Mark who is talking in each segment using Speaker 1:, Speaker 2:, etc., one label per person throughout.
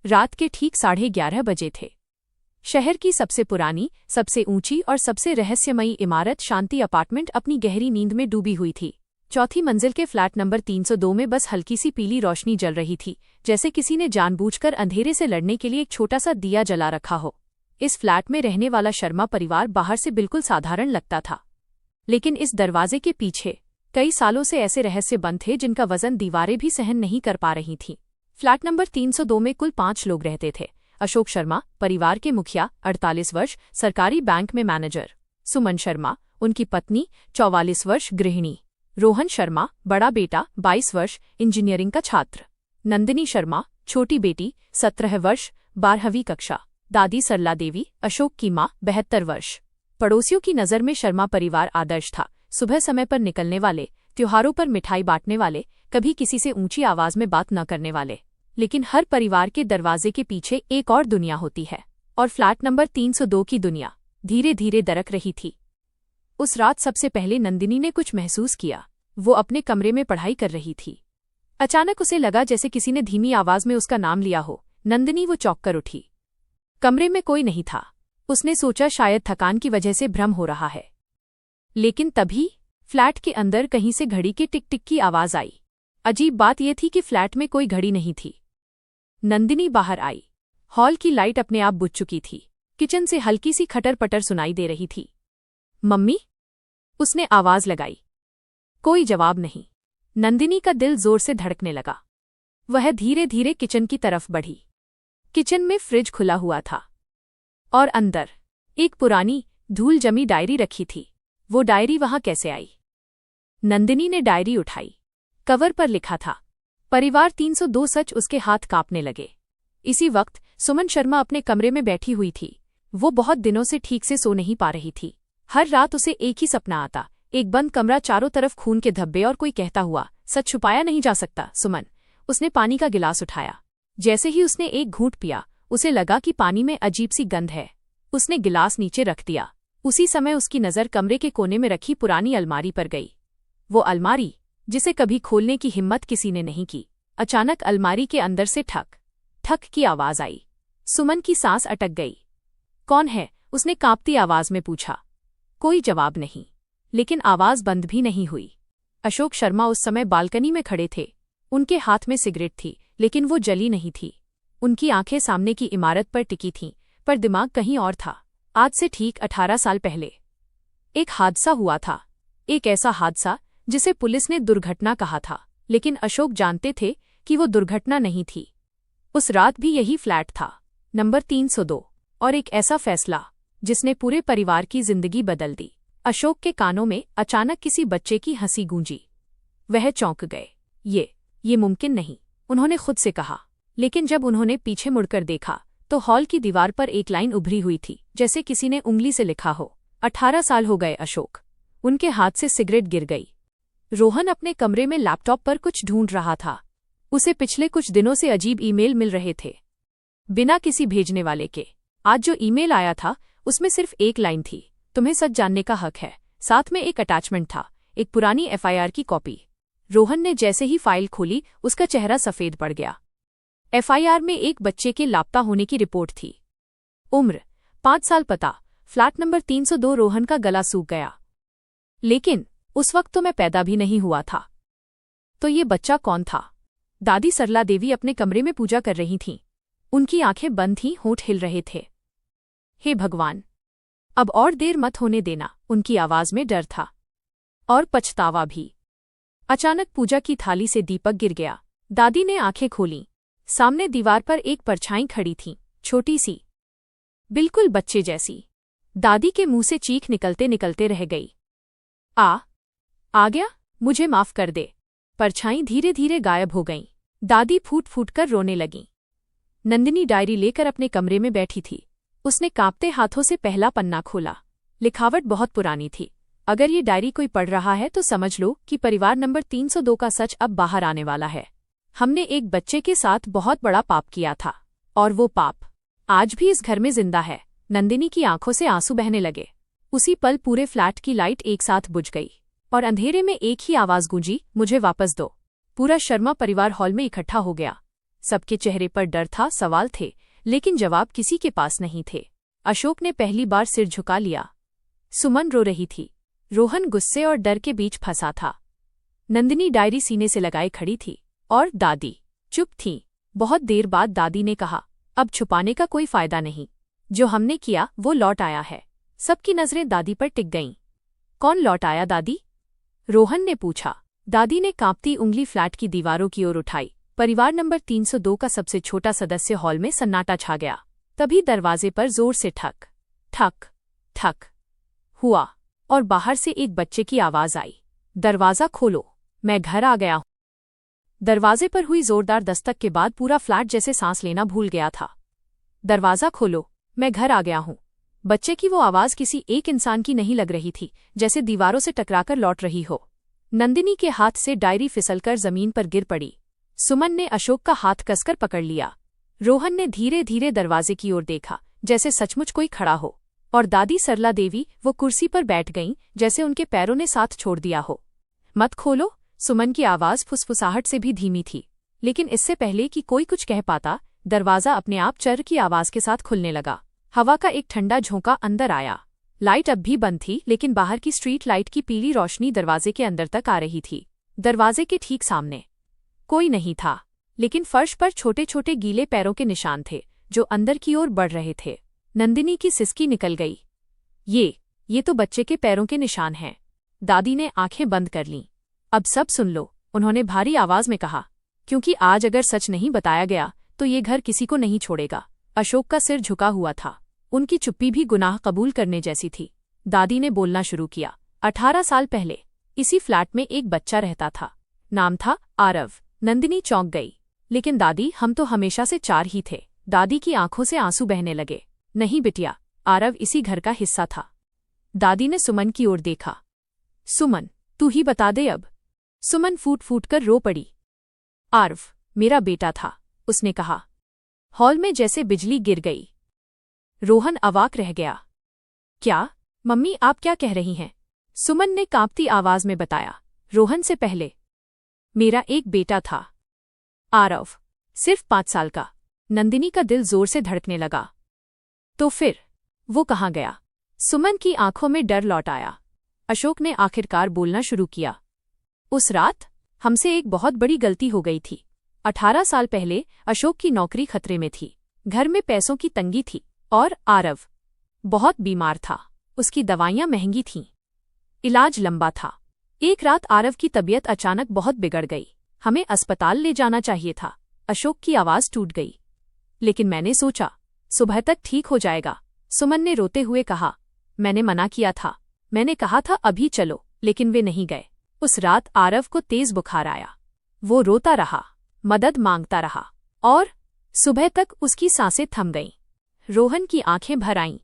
Speaker 1: रात के ठीक 11:30 बजे थे। शहर की सबसे पुरानी, सबसे ऊंची और सबसे रहस्यमयी इमारत शांति अपार्टमेंट अपनी गहरी नींद में डूबी हुई थी। चौथी मंजिल के फ्लैट नंबर 302 में बस हल्की सी पीली रोशनी जल रही थी, जैसे किसी ने जानबूझकर अंधेरे से लड़ने के लिए एक छोटा सा दिया जला रखा हो। इस फ्लैट में रहने वाला शर्मा परिवार बाहर से बिल्कुल साधारण लगता था, लेकिन इस दरवाजे के पीछे कई सालों से ऐसे रहस्य बंद थे जिनका वजन दीवारें भी सहन नहीं कर पा रही थीं। फ्लैट नंबर 302 में कुल 5 लोग रहते थे। अशोक शर्मा, परिवार के मुखिया, 48 वर्ष, सरकारी बैंक में मैनेजर। सुमन शर्मा, उनकी पत्नी, 44 वर्ष, गृहिणी। रोहन शर्मा, बड़ा बेटा, 22 वर्ष, इंजीनियरिंग का छात्र। नंदिनी शर्मा, छोटी बेटी, 17 वर्ष, 12वीं कक्षा। दादी सरला देवी, अशोक की मां, 72 वर्ष। पड़ोसियों की नज़र में शर्मा परिवार आदर्श था। सुबह समय पर निकलने वाले, त्योहारों पर मिठाई बांटने वाले, कभी किसी से ऊंची आवाज में बात न करने वाले। लेकिन हर परिवार के दरवाजे के पीछे एक और दुनिया होती है, और फ्लैट नंबर 302 की दुनिया धीरे धीरे दरक रही थी। उस रात सबसे पहले नंदिनी ने कुछ महसूस किया। वो अपने कमरे में पढ़ाई कर रही थी। अचानक उसे लगा जैसे किसी ने धीमी आवाज में उसका नाम लिया हो। नंदिनी वो चौंक कर उठी। कमरे में कोई नहीं था। उसने सोचा शायद थकान की वजह से भ्रम हो रहा है, लेकिन तभी फ्लैट के अंदर कहीं से घड़ी के टिक टिक की आवाज आई। अजीब बात यह थी कि फ्लैट में कोई घड़ी नहीं थी। नंदिनी बाहर आई। हॉल की लाइट अपने आप बुझ चुकी थी। किचन से हल्की सी खटर पटर सुनाई दे रही थी। मम्मी? उसने आवाज लगाई। कोई जवाब नहीं। नंदिनी का दिल जोर से धड़कने लगा। वह धीरे धीरे किचन की तरफ बढ़ी। किचन में फ्रिज खुला हुआ था और अंदर एक पुरानी, धूल जमी डायरी रखी थी। वो डायरी वहां कैसे आई? नंदिनी ने डायरी उठाई। कवर पर लिखा था, परिवार 302 सच। उसके हाथ कांपने लगे। इसी वक्त सुमन शर्मा अपने कमरे में बैठी हुई थी। वो बहुत दिनों से ठीक से सो नहीं पा रही थी। हर रात उसे एक ही सपना आता, एक बंद कमरा, चारों तरफ खून के धब्बे और कोई कहता हुआ, सच छुपाया नहीं जा सकता। सुमन। उसने पानी का गिलास उठाया। जैसे ही उसने एक घूंट पिया, उसे लगा कि पानी में अजीब सी गंध है। उसने गिलास नीचे रख दिया। उसी समय उसकी नज़र कमरे के कोने में रखी पुरानी अलमारी पर गई। वो अलमारी जिसे कभी खोलने की हिम्मत किसी ने नहीं की। अचानक अलमारी के अंदर से ठक ठक की आवाज आई। सुमन की सांस अटक गई। कौन है? उसने कांपती आवाज में पूछा। कोई जवाब नहीं, लेकिन आवाज बंद भी नहीं हुई। अशोक शर्मा उस समय बालकनी में खड़े थे। उनके हाथ में सिगरेट थी, लेकिन वो जली नहीं थी। उनकी आंखें सामने की इमारत पर टिकी थीं, पर दिमाग कहीं और था। आज से ठीक 18 साल पहले एक हादसा हुआ था। एक ऐसा हादसा जिसे पुलिस ने दुर्घटना कहा था, लेकिन अशोक जानते थे कि वो दुर्घटना नहीं थी। उस रात भी यही फ्लैट था, नंबर 302, और एक ऐसा फैसला जिसने पूरे परिवार की जिंदगी बदल दी। अशोक के कानों में अचानक किसी बच्चे की हंसी गूंजी। वह चौंक गए। ये मुमकिन नहीं, उन्होंने खुद से कहा। लेकिन जब उन्होंने पीछे मुड़कर देखा तो हॉल की दीवार पर एक लाइन उभरी हुई थी, जैसे किसी ने उंगली से लिखा हो। 18 साल हो गए अशोक। उनके हाथ से सिगरेट गिर गई। रोहन अपने कमरे में लैपटॉप पर कुछ ढूंढ रहा था। उसे पिछले कुछ दिनों से अजीब ईमेल मिल रहे थे, बिना किसी भेजने वाले के। आज जो ईमेल आया था उसमें सिर्फ एक लाइन थी, तुम्हें सच जानने का हक है। साथ में एक अटैचमेंट था, एक पुरानी एफआईआर की कॉपी। रोहन ने जैसे ही फाइल खोली, उसका चेहरा सफेद पड़ गया। एफआईआर में एक बच्चे के लापता होने की रिपोर्ट थी। उम्र 5 साल, पता फ्लैट नंबर 302। रोहन का गला सूख गया। लेकिन उस वक्त तो मैं पैदा भी नहीं हुआ था। तो ये बच्चा कौन था? दादी सरला देवी अपने कमरे में पूजा कर रही थीं। उनकी आंखें बंद थीं, होंठ हिल रहे थे। हे भगवान, अब और देर मत होने देना। उनकी आवाज में डर था और पछतावा भी। अचानक पूजा की थाली से दीपक गिर गया। दादी ने आंखें खोलीं। सामने दीवार पर एक परछाई खड़ी थी, छोटी सी, बिल्कुल बच्चे जैसी। दादी के मुंह से चीख निकलते निकलते रह गई। आ गया, मुझे माफ कर दे। परछाई धीरे धीरे गायब हो गईं। दादी फूट फूट कर रोने लगीं। नंदिनी डायरी लेकर अपने कमरे में बैठी थी। उसने कांपते हाथों से पहला पन्ना खोला। लिखावट बहुत पुरानी थी। अगर ये डायरी कोई पढ़ रहा है तो समझ लो कि परिवार नंबर 302 का सच अब बाहर आने वाला है। हमने एक बच्चे के साथ बहुत बड़ा पाप किया था, और वो पाप आज भी इस घर में जिंदा है। नंदिनी की आंखों से आंसू बहने लगे। उसी पल पूरे फ्लैट की लाइट एक साथ बुझ गई और अंधेरे में एक ही आवाज गूंजी, मुझे वापस दो। पूरा शर्मा परिवार हॉल में इकट्ठा हो गया। सबके चेहरे पर डर था, सवाल थे, लेकिन जवाब किसी के पास नहीं थे। अशोक ने पहली बार सिर झुका लिया। सुमन रो रही थी। रोहन गुस्से और डर के बीच फंसा था। नंदिनी डायरी सीने से लगाए खड़ी थी और दादी चुप थी। बहुत देर बाद दादी ने कहा, अब छुपाने का कोई फायदा नहीं। जो हमने किया वो लौट आया है। सबकी नजरें दादी पर टिक गईं। कौन लौट आया दादी? रोहन ने पूछा। दादी ने कांपती उंगली फ्लैट की दीवारों की ओर उठाई। परिवार नंबर 302 का सबसे छोटा सदस्य। हॉल में सन्नाटा छा गया। तभी दरवाजे पर जोर से ठक ठक ठक हुआ और बाहर से एक बच्चे की आवाज आई, दरवाजा खोलो, मैं घर आ गया हूं। दरवाजे पर हुई जोरदार दस्तक के बाद पूरा फ्लैट जैसे सांस लेना भूल गया था। दरवाजा खोलो, मैं घर आ गया हूं। बच्चे की वो आवाज किसी एक इंसान की नहीं लग रही थी, जैसे दीवारों से टकराकर लौट रही हो। नंदिनी के हाथ से डायरी फिसलकर जमीन पर गिर पड़ी। सुमन ने अशोक का हाथ कसकर पकड़ लिया। रोहन ने धीरे धीरे दरवाजे की ओर देखा, जैसे सचमुच कोई खड़ा हो। और दादी सरला देवी वो कुर्सी पर बैठ गईं, जैसे उनके पैरों ने साथ छोड़ दिया हो। मत खोलो, सुमन की आवाज फुसफुसाहट से भी धीमी थी। लेकिन इससे पहले कि कोई कुछ कह पाता, दरवाजा अपने आप चर की आवाज के साथ खुलने लगा। हवा का एक ठंडा झोंका अंदर आया। लाइट अब भी बंद थी, लेकिन बाहर की स्ट्रीट लाइट की पीली रोशनी दरवाजे के अंदर तक आ रही थी। दरवाजे के ठीक सामने कोई नहीं था, लेकिन फर्श पर छोटे छोटे गीले पैरों के निशान थे, जो अंदर की ओर बढ़ रहे थे। नंदिनी की सिसकी निकल गई। ये तो बच्चे के पैरों के निशान हैं। दादी ने आंखें बंद कर लीं। अब सब सुन लो, उन्होंने भारी आवाज में कहा, क्योंकि आज अगर सच नहीं बताया गया तो ये घर किसी को नहीं छोड़ेगा। अशोक का सिर झुका हुआ था। उनकी चुप्पी भी गुनाह कबूल करने जैसी थी। दादी ने बोलना शुरू किया। 18 साल पहले इसी फ्लैट में एक बच्चा रहता था। नाम था आरव। नंदिनी चौंक गई। लेकिन दादी, हम तो हमेशा से 4 ही थे। दादी की आंखों से आंसू बहने लगे। नहीं बिटिया, आरव इसी घर का हिस्सा था। दादी ने सुमन की ओर देखा। सुमन, तू ही बता दे अब। सुमन फूट फूट कर रो पड़ी। आरव मेरा बेटा था, उसने कहा। हॉल में जैसे बिजली गिर गई। रोहन अवाक रह गया। क्या? मम्मी, आप क्या कह रही हैं? सुमन ने कांपती आवाज में बताया। रोहन से पहले मेरा एक बेटा था, आरव, सिर्फ 5 साल का। नंदिनी का दिल जोर से धड़कने लगा। तो फिर वो कहाँ गया? सुमन की आंखों में डर लौट आया। अशोक ने आखिरकार बोलना शुरू किया। उस रात हमसे एक बहुत बड़ी गलती हो गई थी। 18 साल पहले अशोक की नौकरी खतरे में थी। घर में पैसों की तंगी थी और आरव बहुत बीमार था। उसकी दवाइयां महंगी थीं। इलाज लंबा था। एक रात आरव की तबीयत अचानक बहुत बिगड़ गई। हमें अस्पताल ले जाना चाहिए था। अशोक की आवाज टूट गई। लेकिन मैंने सोचा, सुबह तक ठीक हो जाएगा। सुमन ने रोते हुए कहा। मैंने मना किया था। मैंने कहा था अभी चलो, लेकिन वे नहीं गए। उस रात आरव को तेज बुखार आया। वो रोता रहा, मदद मांगता रहा, और सुबह तक उसकी सांसें थम गईं। रोहन की आंखें भर आईं।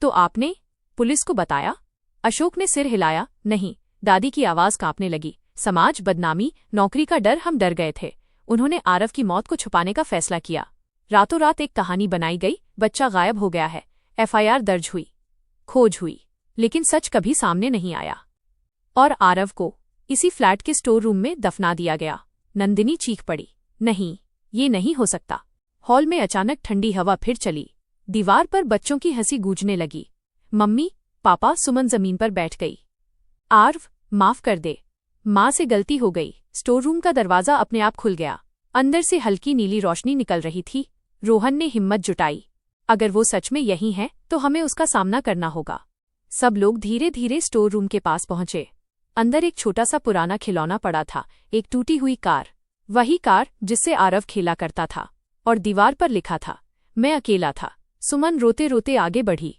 Speaker 1: तो आपने पुलिस को बताया? अशोक ने सिर हिलाया। नहीं। दादी की आवाज कांपने लगी। समाज, बदनामी, नौकरी का डर, हम डर गए थे। उन्होंने आरव की मौत को छुपाने का फैसला किया। रातों रात एक कहानी बनाई गई। बच्चा गायब हो गया है। FIR दर्ज हुई, खोज हुई, लेकिन सच कभी सामने नहीं आया। और आरव को इसी फ्लैट के स्टोर रूम में दफना दिया गया। नंदिनी चीख पड़ी। नहीं, ये नहीं हो सकता। हॉल में अचानक ठंडी हवा फिर चली। दीवार पर बच्चों की हंसी गूंजने लगी। मम्मी, पापा। सुमन जमीन पर बैठ गई। आरव, माफ कर दे। माँ से गलती हो गई। स्टोर रूम का दरवाजा अपने आप खुल गया। अंदर से हल्की नीली रोशनी निकल रही थी। रोहन ने हिम्मत जुटाई। अगर वो सच में यही है तो हमें उसका सामना करना होगा। सब लोग धीरे धीरे स्टोर रूम के पास पहुंचे। अंदर एक छोटा सा पुराना खिलौना पड़ा था, एक टूटी हुई कार। वही कार जिससे आरव खेला करता था। और दीवार पर लिखा था, मैं अकेला था। सुमन रोते रोते आगे बढ़ी।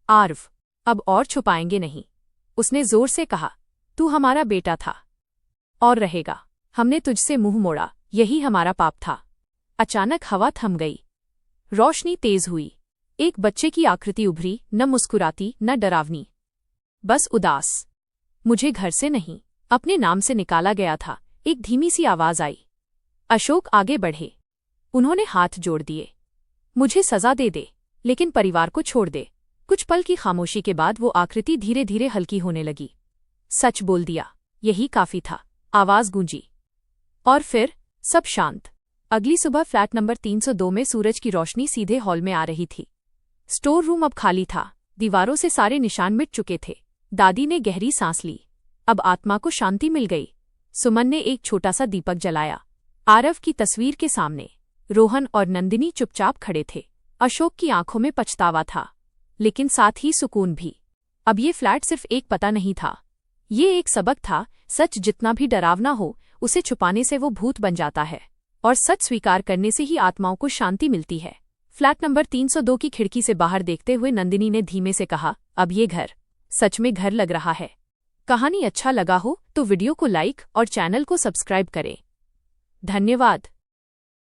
Speaker 1: आरव, अब और छुपाएंगे नहीं, उसने जोर से कहा। तू हमारा बेटा था और रहेगा। हमने तुझसे मुंह मोड़ा, यही हमारा पाप था। अचानक हवा थम गई। रोशनी तेज हुई। एक बच्चे की आकृति उभरी, न मुस्कुराती न डरावनी, बस उदास। मुझे घर से नहीं, अपने नाम से निकाला गया था। एक धीमी सी आवाज आई। अशोक आगे बढ़े। उन्होंने हाथ जोड़ दिए। मुझे सजा दे दे, लेकिन परिवार को छोड़ दे। कुछ पल की खामोशी के बाद वो आकृति धीरे धीरे हल्की होने लगी। सच बोल दिया, यही काफी था, आवाज गूंजी। और फिर सब शांत। अगली सुबह फ्लैट नंबर 302 में सूरज की रोशनी सीधे हॉल में आ रही थी। स्टोर रूम अब खाली था, दीवारों से सारे निशान मिट चुके थे। दादी ने गहरी सांस ली। अब आत्मा को शांति मिल गई। सुमन ने एक छोटा सा दीपक जलाया। आरव की तस्वीर के सामने रोहन और नंदिनी चुपचाप खड़े थे। अशोक की आंखों में पछतावा था, लेकिन साथ ही सुकून भी। अब ये फ्लैट सिर्फ एक पता नहीं था, ये एक सबक था। सच जितना भी डरावना हो, उसे छुपाने से वो भूत बन जाता है, और सच स्वीकार करने से ही आत्माओं को शांति मिलती है। फ्लैट नंबर 302 की खिड़की से बाहर देखते हुए नंदिनी ने धीमे से कहा, अब ये घर सच में घर लग रहा है। कहानी अच्छा लगा हो तो वीडियो को लाइक और चैनल को सब्सक्राइब करें। धन्यवाद।